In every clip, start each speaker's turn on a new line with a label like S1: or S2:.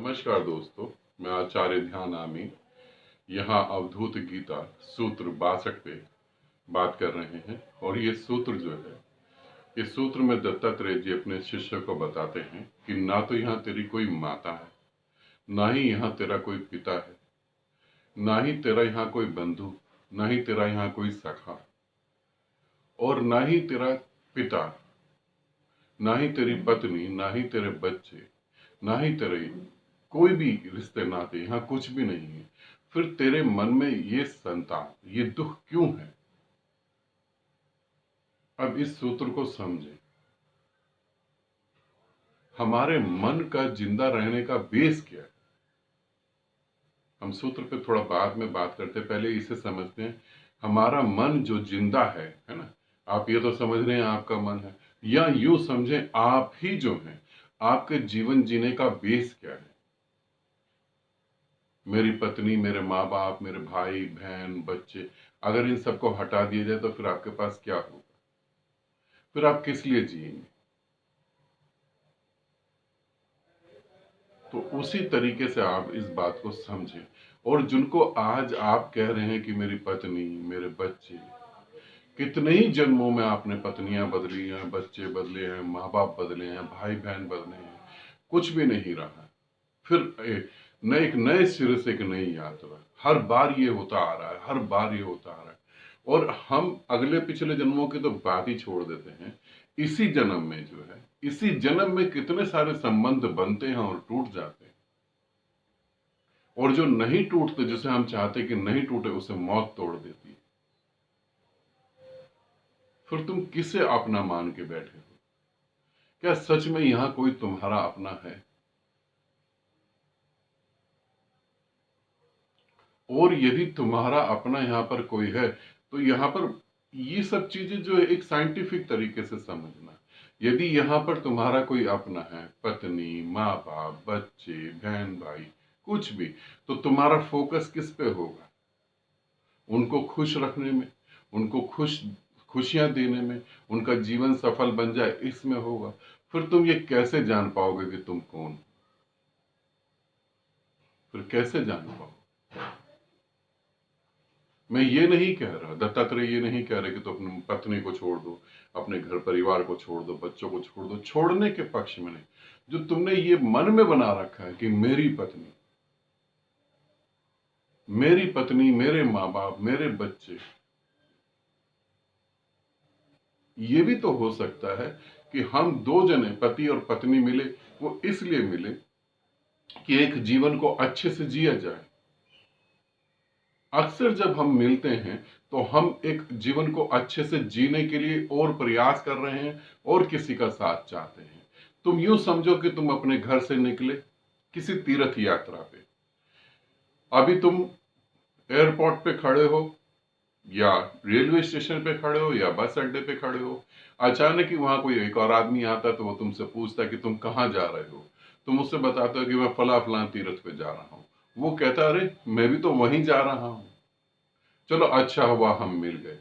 S1: नमस्कार दोस्तों, मैं आचार्य ध्यान आमी यहाँ अवधूत गीता सूत्र 62 पे बात कर रहे हैं। और ये सूत्र जो है, इस सूत्र में दत्तात्रेय जी अपने शिष्य को बताते हैं कि ना तो यहाँ तेरी कोई माता है, ना ही यहाँ तेरा कोई पिता है, ना ही तेरा यहाँ कोई बंधु, ना ही तेरा यहाँ कोई सखा, और ना ही तेरा पिता, ना ही तेरी पत्नी, ना ही तेरे बच्चे, ना ही तेरे कोई भी रिश्ते नाते, यहाँ कुछ भी नहीं है। फिर तेरे मन में ये संताप, ये दुख क्यों है? अब इस सूत्र को समझे। हमारे मन का जिंदा रहने का बेस क्या है? हम सूत्र पे थोड़ा बाद में बात करते, पहले इसे समझते हैं। हमारा मन जो जिंदा है ना। आप ये तो समझ रहे हैं आपका मन है, या यूं समझें आप ही जो हैं, आपके जीवन जीने का बेस क्या है? मेरी पत्नी, मेरे माँ बाप, मेरे भाई बहन, बच्चे, अगर इन सबको हटा दिया जाए तो फिर आपके पास क्या होगा? फिर आप किस लिए जिएंगे? तो उसी तरीके से आप इस बात को समझें। और जिनको आज आप कह रहे हैं कि मेरी पत्नी, मेरे बच्चे, कितने ही जन्मों में आपने पत्नियां बदली हैं, बच्चे बदले हैं, माँ बाप बदले हैं, भाई बहन बदले हैं, कुछ भी नहीं रहा। फिर एक नए सिरे से एक नई यात्रा। हर बार ये होता आ रहा है, हर बार ये होता आ रहा है। और हम अगले पिछले जन्मों की तो बात ही छोड़ देते हैं। इसी जन्म में जो है, इसी जन्म में कितने सारे संबंध बनते हैं और टूट जाते हैं। और जो नहीं टूटते, जिसे हम चाहते कि नहीं टूटे, उसे मौत तोड़ देती है। फिर तुम किसे अपना मान के बैठे हो? क्या सच में यहां कोई तुम्हारा अपना है? और यदि तुम्हारा अपना यहाँ पर कोई है, तो यहाँ पर ये सब चीजें जो है एक साइंटिफिक तरीके से समझना। यदि यहाँ पर तुम्हारा कोई अपना है, पत्नी, माँ बाप, बच्चे, बहन भाई, कुछ भी, तो तुम्हारा फोकस किस पे होगा? उनको खुश रखने में, उनको खुशियां देने में, उनका जीवन सफल बन जाए, इसमें होगा। फिर तुम ये कैसे जान पाओगे कि तुम कौन हो? फिर कैसे जान पाओगे? मैं ये नहीं कह रहा, दत्तात्रेय ये नहीं कह रहे कि तो अपनी पत्नी को छोड़ दो, अपने घर परिवार को छोड़ दो, बच्चों को छोड़ दो। छोड़ने के पक्ष में नहीं। जो तुमने ये मन में बना रखा है कि मेरी पत्नी, मेरे माँ बाप, मेरे बच्चे, ये भी तो हो सकता है कि हम दो जने, पति और पत्नी मिले, वो इसलिए मिले कि एक जीवन को अच्छे से जिया जाए। अक्सर जब हम मिलते हैं तो हम एक जीवन को अच्छे से जीने के लिए और प्रयास कर रहे हैं और किसी का साथ चाहते हैं। तुम यूं समझो कि तुम अपने घर से निकले किसी तीर्थ यात्रा पे। अभी तुम एयरपोर्ट पे खड़े हो, या रेलवे स्टेशन पे खड़े हो, या बस अड्डे पे खड़े हो। अचानक ही वहां कोई एक और आदमी आता है, तो वो तुमसे पूछता है कि तुम कहाँ जा रहे हो। तुम उससे बताते हो कि मैं फला फला तीर्थ पे जा रहा हूं। वो कहता, अरे मैं भी तो वहीं जा रहा हूं, चलो अच्छा हुआ हम मिल गए।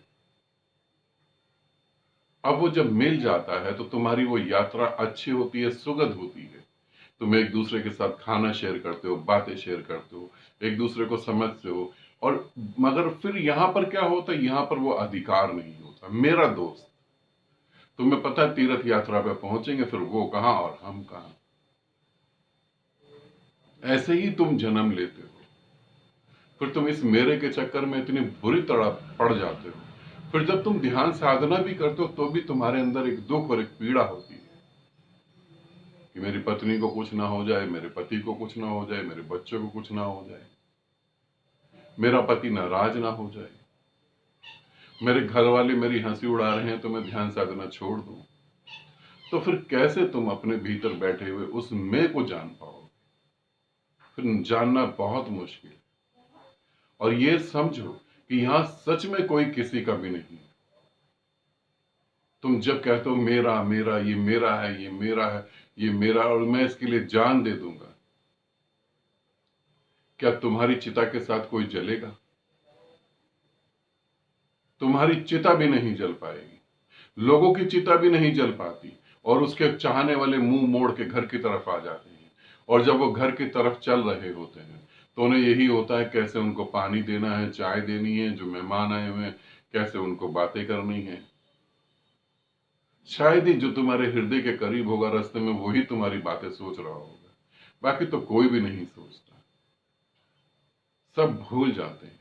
S1: अब वो जब मिल जाता है तो तुम्हारी वो यात्रा अच्छी होती है, सुखद होती है। तुम एक दूसरे के साथ खाना शेयर करते हो, बातें शेयर करते हो, एक दूसरे को समझते हो। और मगर फिर यहां पर क्या होता है? यहां पर वो अधिकार नहीं होता। मेरा दोस्त, तुम्हें पता है तीर्थ यात्रा पे पहुंचेंगे, फिर वो कहां और हम कहां। ऐसे ही तुम जन्म लेते हो, फिर तुम इस मेरे के चक्कर में इतनी बुरी तरह पड़ जाते हो। फिर जब तुम ध्यान साधना भी करते हो तो भी तुम्हारे अंदर एक दुख और एक पीड़ा होती है कि मेरी पत्नी को कुछ ना हो जाए, मेरे पति को कुछ ना हो जाए, मेरे बच्चों को कुछ ना हो जाए, मेरा पति नाराज ना हो जाए, मेरे घर वाले मेरी हंसी उड़ा रहे हैं तो मैं ध्यान साधना छोड़ दूं। तो फिर कैसे तुम अपने भीतर बैठे हुए उस मैं को जान पाओगे? फिर जानना बहुत मुश्किल है। और ये समझो कि यहां सच में कोई किसी का भी नहीं। तुम जब कहते हो मेरा मेरा, ये मेरा है, ये मेरा है, ये मेरा, और मैं इसके लिए जान दे दूंगा, क्या तुम्हारी चिता के साथ कोई जलेगा? तुम्हारी चिता भी नहीं जल पाएगी, लोगों की चिता भी नहीं जल पाती, और उसके चाहने वाले मुंह मोड़ के घर की तरफ आ जाते हैं। और जब वो घर की तरफ चल रहे होते हैं तो उन्हें यही होता है कैसे उनको पानी देना है, चाय देनी है, जो मेहमान आए हुए हैं कैसे उनको बातें करनी है। शायद ही जो तुम्हारे हृदय के करीब होगा रास्ते में वही तुम्हारी बातें सोच रहा होगा, बाकी तो कोई भी नहीं सोचता, सब भूल जाते हैं।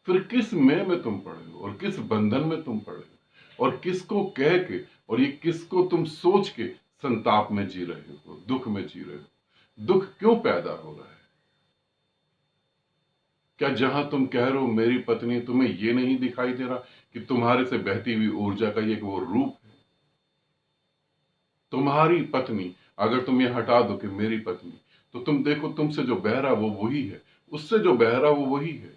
S1: फिर किस में तुम पड़े हो और किस बंधन में तुम पड़े हो और किसको कह के और ये किसको तुम सोच के संताप में जी रहे हो, दुख में जी रहे हो। दुख क्यों पैदा हो रहा है? क्या जहां तुम कह रहे हो मेरी पत्नी, तुम्हें ये नहीं दिखाई दे रहा कि तुम्हारे से बहती हुई ऊर्जा का ये वो रूप है? तुम्हारी पत्नी, अगर तुम ये हटा दो कि मेरी पत्नी, तो तुम देखो तुमसे जो बह रहा वो वही है, उससे जो बह रहा वो वही है।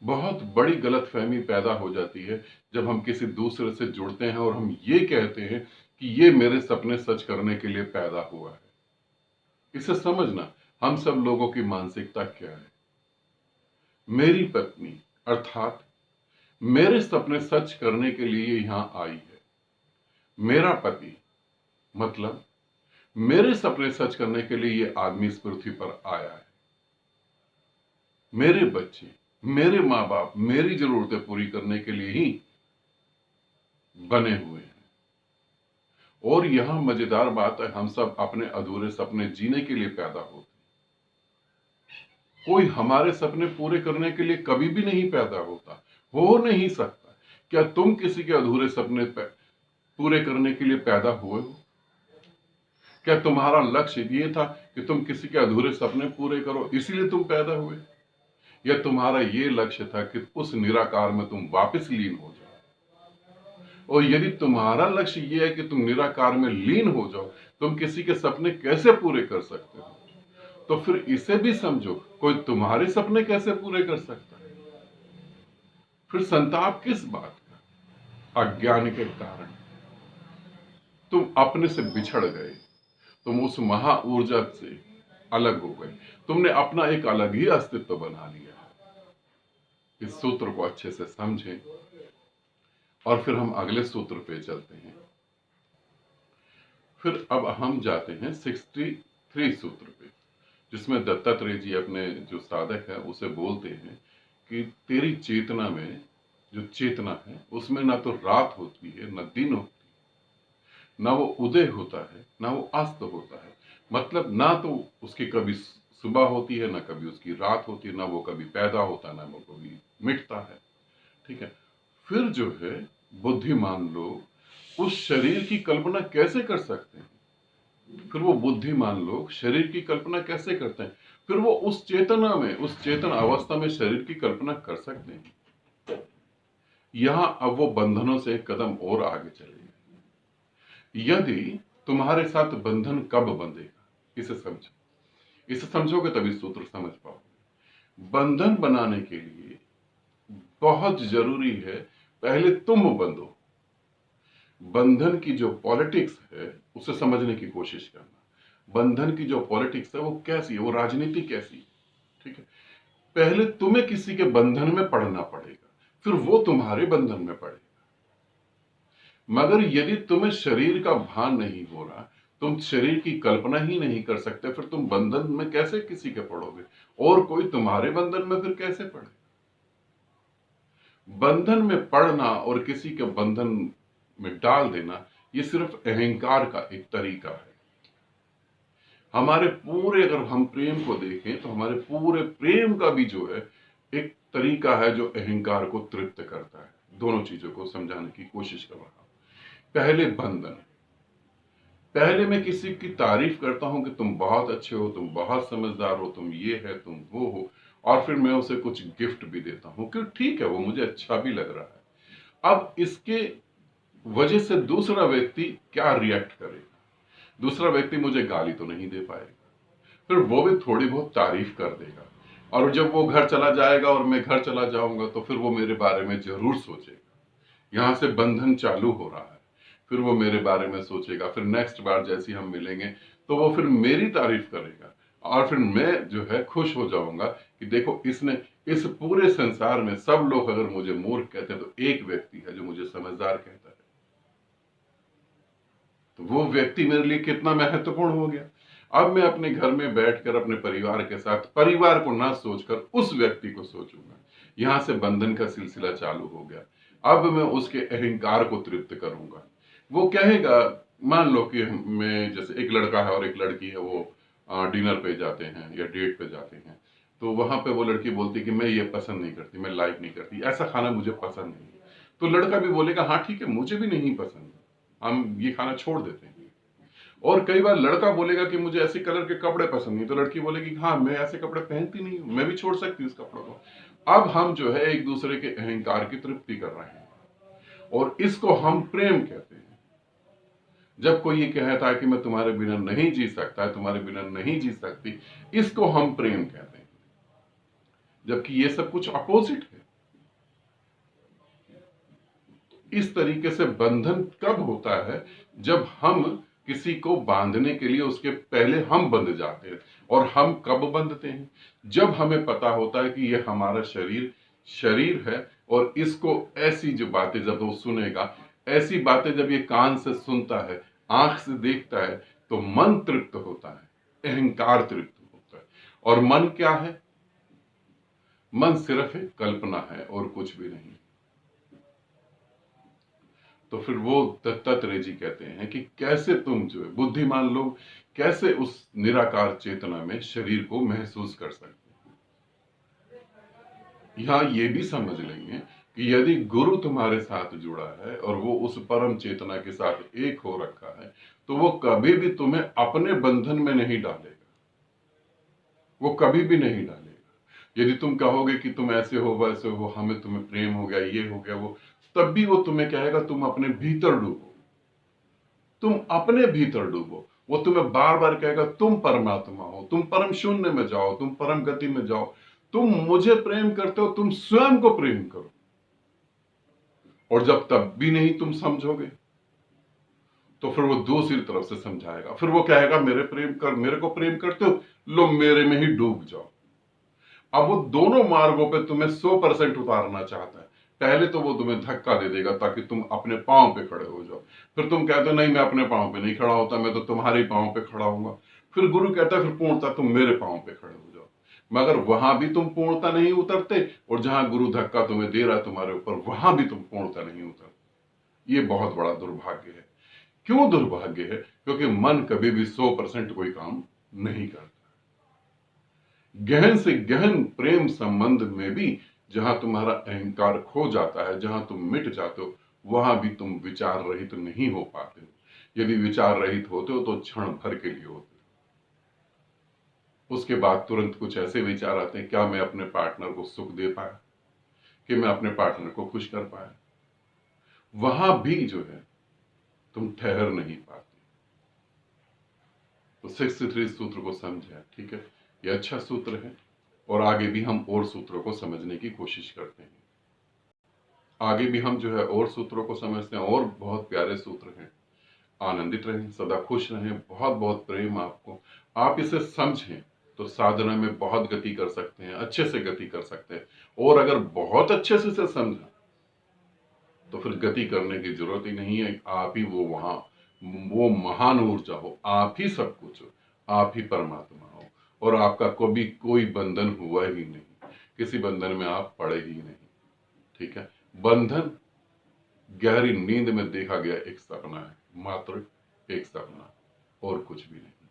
S1: बहुत बड़ी गलतफहमी पैदा हो जाती है जब हम किसी दूसरे से जुड़ते हैं और हम ये कहते हैं कि ये मेरे सपने सच करने के लिए पैदा हुआ है। इसे समझना, हम सब लोगों की मानसिकता क्या है। मेरी पत्नी अर्थात मेरे सपने सच करने के लिए यहां आई है। मेरा पति मतलब मेरे सपने सच करने के लिए ये आदमी इस पृथ्वी पर आया है। मेरे बच्चे, मेरे माँ बाप मेरी जरूरतें पूरी करने के लिए ही बने हुए हैं। और यहां मजेदार बात है, हम सब अपने अधूरे सपने जीने के लिए पैदा होते हैं। कोई हमारे सपने पूरे करने के लिए कभी भी नहीं पैदा होता, हो नहीं सकता। क्या तुम किसी के अधूरे सपने पूरे करने के लिए पैदा हुए हो? क्या तुम्हारा लक्ष्य ये था कि तुम किसी के अधूरे सपने पूरे करो इसीलिए तुम पैदा हुए, या तुम्हारा ये लक्ष्य था कि उस निराकार में तुम वापस लीन हो जाओ? और यदि तुम्हारा लक्ष्य ये है कि तुम निराकार में लीन हो जाओ, तुम किसी के सपने कैसे पूरे कर सकते हो? तो फिर इसे भी समझो, कोई तुम्हारे सपने कैसे पूरे कर सकता है? फिर संताप किस बात का? अज्ञान के कारण तुम अपने से बिछड़ गए, तुम उस महा ऊर्जा से अलग हो गए, तुमने अपना एक अलग ही अस्तित्व बना लिया। इस सूत्र को अच्छे से समझें और फिर हम अगले सूत्र पे चलते हैं। फिर अब हम जाते हैं 63 सूत्र पे, जिसमें दत्तात्रेय जी अपने जो साधक है उसे बोलते हैं कि तेरी चेतना में जो चेतना है उसमें ना तो रात होती है ना दिन होती है, ना वो उदय होता है ना वो अस्त होता है। मतलब ना तो उसकी कभी सुबह होती है ना कभी उसकी रात होती है, ना वो कभी पैदा होता है ना वो कभी मिटता है। ठीक है। फिर जो है बुद्धिमान लोग उस शरीर की कल्पना कैसे कर सकते हैं? फिर वो बुद्धिमान लोग शरीर की कल्पना कैसे करते हैं? फिर वो उस चेतना में, उस चेतन अवस्था में शरीर की कल्पना कर सकते हैं। यहां अब वो बंधनों से एक कदम और आगे चले। यदि तुम्हारे साथ बंधन कब बंधेगा, इसे समझो। इसे समझोगे तभी सूत्र समझ पाओगे। बंधन बनाने के लिए बहुत जरूरी है पहले तुम बंधो। बंधन की जो पॉलिटिक्स है उसे समझने की कोशिश करना। बंधन की जो पॉलिटिक्स है वो कैसी है, वो राजनीति कैसी है। ठीक है। पहले तुम्हें किसी के बंधन में पड़ना पड़ेगा, फिर वो तुम्हारे बंधन में पड़ेगा। मगर यदि तुम्हें शरीर का भान नहीं हो रहा, तुम शरीर की कल्पना ही नहीं कर सकते, फिर तुम बंधन में कैसे किसी के पड़ोगे? और कोई तुम्हारे बंधन में फिर कैसे पड़े? बंधन में पड़ना और किसी के बंधन में डाल देना, ये सिर्फ अहंकार का एक तरीका है। हमारे पूरे, अगर हम प्रेम को देखें तो हमारे पूरे प्रेम का भी जो है एक तरीका है जो अहंकार को तृप्त करता है। दोनों चीजों को समझाने की कोशिश कर रहा हूं। पहले बंधन, पहले मैं किसी की तारीफ करता हूं कि तुम बहुत अच्छे हो, तुम बहुत समझदार हो, तुम ये है, तुम वो हो, और फिर मैं उसे कुछ गिफ्ट भी देता हूं कि ठीक है, वो मुझे अच्छा भी लग रहा है। अब इसके वजह से दूसरा व्यक्ति क्या रिएक्ट करेगा? दूसरा व्यक्ति मुझे गाली तो नहीं दे पाएगा, फिर वो भी थोड़ी बहुत तारीफ कर देगा, और जब वो घर चला जाएगा और मैं घर चला जाऊंगा तो फिर वो मेरे बारे में जरूर सोचेगा। यहां से बंधन चालू हो रहा है। फिर वो मेरे बारे में सोचेगा, फिर नेक्स्ट बार जैसी हम मिलेंगे तो वो फिर मेरी तारीफ करेगा, और फिर मैं जो है खुश हो जाऊंगा कि देखो इसने, इस पूरे संसार में सब लोग अगर मुझे मूर्ख कहते हैं तो एक व्यक्ति है जो मुझे समझदार कहता है। वो व्यक्ति मेरे लिए कितना महत्वपूर्ण हो गया। अब मैं अपने घर में बैठकर अपने परिवार के साथ परिवार को ना सोचकर उस व्यक्ति को सोचूंगा। यहां से बंधन का सिलसिला चालू हो गया। अब मैं उसके अहंकार को तृप्त करूंगा। वो कहेगा, मान लो कि मैं, जैसे एक लड़का है और एक लड़की है, वो डिनर पे जाते हैं या डेट पे जाते हैं, तो वहां पे वो लड़की बोलती है कि मैं ये पसंद नहीं करती, मैं लाइक नहीं करती, ऐसा खाना मुझे पसंद नहीं है। तो लड़का भी बोलेगा हाँ ठीक है, मुझे भी नहीं पसंद, हम ये खाना छोड़ देते हैं। और कई बार लड़का बोलेगा कि मुझे ऐसे कलर के कपड़े पसंद नहीं, तो लड़की बोलेगी हाँ मैं ऐसे कपड़े पहनती नहीं हूं, मैं भी छोड़ सकती हूँ इस कपड़ों को। अब हम जो है एक दूसरे के अहंकार की तृप्ति कर रहे हैं, और इसको हम प्रेम कहते हैं। जब कोई ये कहता है कि मैं तुम्हारे बिना नहीं जी सकता, तुम्हारे बिना नहीं जी सकती, इसको हम प्रेम कहते हैं, जबकि ये सब कुछ अपोजिट है। इस तरीके से बंधन कब होता है? जब हम किसी को बांधने के लिए उसके पहले हम बंध जाते हैं। और हम कब बंधते हैं? जब हमें पता होता है कि ये हमारा शरीर शरीर है, और इसको ऐसी जो बातें जब वो सुनेगा, ऐसी बातें जब ये कान से सुनता है, आंख से देखता है, तो मन तृप्त होता है, अहंकार तृप्त होता है। और मन क्या है? मन सिर्फ एक कल्पना है और कुछ भी नहीं। तो फिर वो दत्तात्रेय जी कहते हैं कि कैसे तुम जो है बुद्धिमान लोग कैसे उस निराकार चेतना में शरीर को महसूस कर सकते हैं। यहां ये भी समझ लेंगे कि यदि गुरु तुम्हारे साथ जुड़ा है और वो उस परम चेतना के साथ एक हो रखा है, तो वो कभी भी तुम्हें अपने बंधन में नहीं डालेगा, वो कभी भी नहीं डालेगा। यदि तुम कहोगे कि तुम ऐसे हो वैसे हो, हमें तुम्हें प्रेम हो गया, ये हो गया वो, तब भी वो तुम्हें कहेगा तुम अपने भीतर डूबो, तुम अपने भीतर डूबो। वो तुम्हें बार बार कहेगा तुम परमात्मा हो, तुम परम शून्य में जाओ, तुम परम गति में जाओ, तुम मुझे प्रेम करते हो, तुम स्वयं को प्रेम करो। और जब तब भी नहीं तुम समझोगे, तो फिर वो दूसरी तरफ से समझाएगा, फिर वो कहेगा मेरे को प्रेम करते हो, लो मेरे में ही डूब जाओ। अब वो दोनों मार्गों पे तुम्हें 100% उतारना चाहता है। पहले तो वो तुम्हें धक्का दे देगा ताकि तुम अपने पांव पे खड़े हो जाओ। फिर तुम कहते हो नहीं मैं अपने पांव पे नहीं खड़ा होता, मैं तो तुम्हारे पांव पे खड़ा हूंगा। फिर गुरु कहता है फिर पूर्णता तुम मेरे पांव पे खड़े हो जाओ। मगर वहां भी तुम पूर्णता नहीं उतरते, और जहां गुरु धक्का तुम्हें दे रहा है तुम्हारे ऊपर, वहां भी तुम पूर्णता नहीं उतरते। ये बहुत बड़ा दुर्भाग्य है। क्यों दुर्भाग्य है? क्योंकि मन कभी भी 100% कोई काम नहीं करता। गहन से गहन प्रेम संबंध में भी जहां तुम्हारा अहंकार खो जाता है, जहां तुम मिट जाते हो, वहां भी तुम विचार रहित नहीं हो पाते हो। यदि विचार रहित होते हो तो क्षण भर के लिए होते हो। उसके बाद तुरंत कुछ ऐसे विचार आते हैं, क्या मैं अपने पार्टनर को सुख दे पाया, कि मैं अपने पार्टनर को खुश कर पाया। वहां भी जो है तुम ठहर नहीं पाते। तो 63 सूत्र को समझे, ठीक है, ये अच्छा सूत्र है। और आगे भी हम और सूत्रों को समझने की कोशिश करते हैं। आगे भी हम जो है और सूत्रों को समझते हैं, और बहुत प्यारे सूत्र हैं। आनंदित रहें, सदा खुश रहें, बहुत बहुत प्रेम आपको। आप इसे समझें तो साधना में बहुत गति कर सकते हैं, अच्छे से गति कर सकते हैं। और अगर बहुत अच्छे से इसे समझा तो फिर गति करने की जरूरत ही नहीं है। आप ही वो वहां वो महान ऊर्जा हो, आप ही सब कुछ हो, आप ही परमात्मा हो, और आपका कभी कोई बंधन हुआ ही नहीं, किसी बंधन में आप पड़े ही नहीं। ठीक है, बंधन गहरी नींद में देखा गया एक सपना है, मात्र एक सपना, और कुछ भी नहीं।